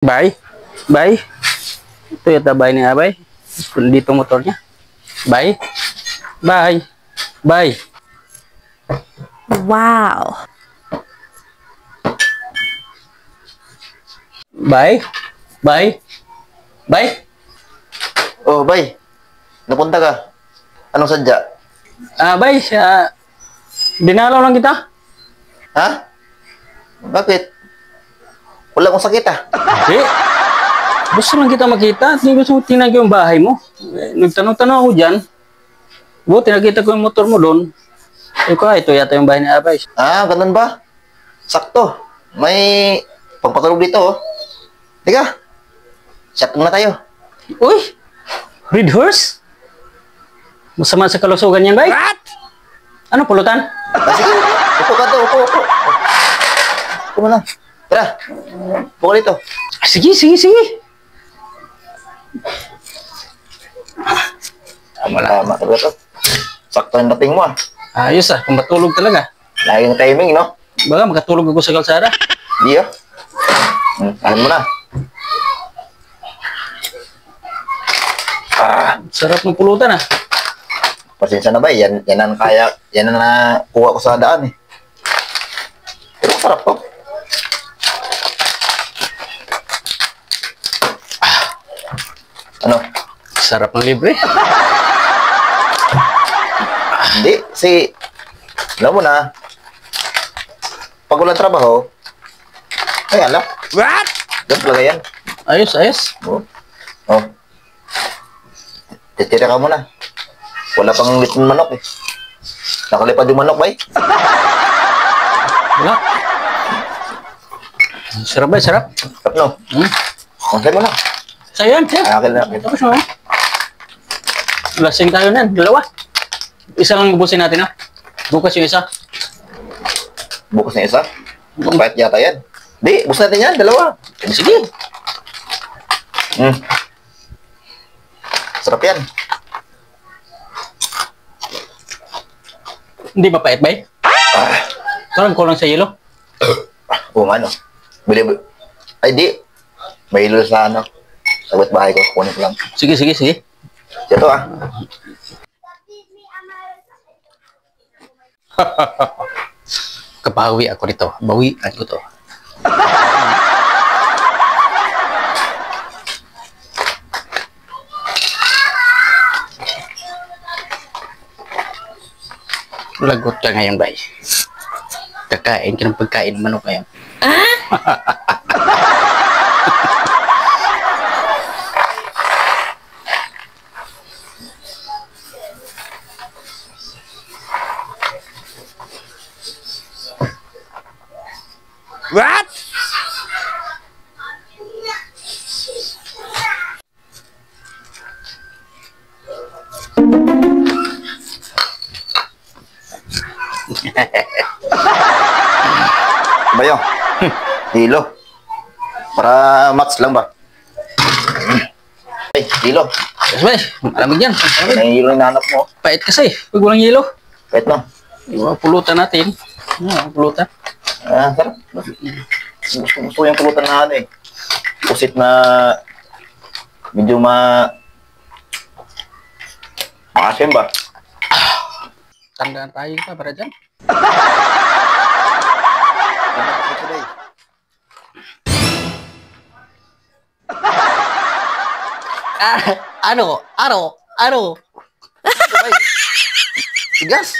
Bay, bay, Toyota bay ni Abay. Dito motornya. Bay, bay, bay. Wow. Bay, bay, bay. Oh, bay. Napunta ka. Anong sadya? Bay, dinalaw lang kita. Ha? Bakit? Wala akong sakit ah. Eh, gusto lang kita makita. Hindi gusto mo tingnan ko yung bahay mo. Nagtanong-tanong ako dyan. Buti nakita ko yung motor mo doon. Ito yata yung bahay ni Abay. Ah, ganun ba? Sakto. May pagpatulog dito oh. Teka. Shopping na tayo. Uy! Red horse? Masama sa kalusugan yan, bay? What? Ano, pulutan? Ah, sige. Upo ka to. Upo. Upo mo lang. Tara. Upo ka dito. Sige. Tama ka to. Sakto yung dating mo ah. Ayos kung matulog talaga. Laging timing, no? Baka makatulog ako sa kalsada. Di ah. Alam mo na. Sarap ng pulutan Pasensya na ba? Yan ang kaya. Yan ang nakuha ko sa daan eh. Pero sarap to. Ano? Sarap ng libre. Hindi. Alam mo na. Pag walang trabaho, ay alam. What? Ganun talaga yan. Ayos. Oh. Titira ka muna. Wala pang litong manok eh. Nakalipad yung manok ba eh? Wala. Sarap ba? Sarap? Sarap no? Masay mo na. Sa'yo yan, chef. Akin na. Tapos mo. Lasing tayo nan. Dalawa. Isa lang ubusin natin Bukas yung isa. Bukas na isa? Kapait yata yan. Di, bukas natin yan. Dalawa. Sige. Sarap yan. Hindi ba pait, bay? Parang kulang sa yelo. Oo nga no. Ay di. May ilo sa sa bahay ko. Kunin ko lang. Sige. Ito ah. Kabawi ako nito. Bawian ko to. Lagot ka ngayon, bay. Kakain ka ng pagkain ng manok ngayon. What? Bayo. Hilo. Para match lang ba? Ay, hilo. Yes, bay. Malamig yan. Ano yung hilo yung nahanap mo? Pait kasi. Pag walang yelo. Kahit no? Yung pulutan natin. Pulutan. Ah, sarap. Gusto yung pulutan na ano eh. Pusit na medyo maasim ba? Tandaan tayo kita para dyan. Ano? Tigas.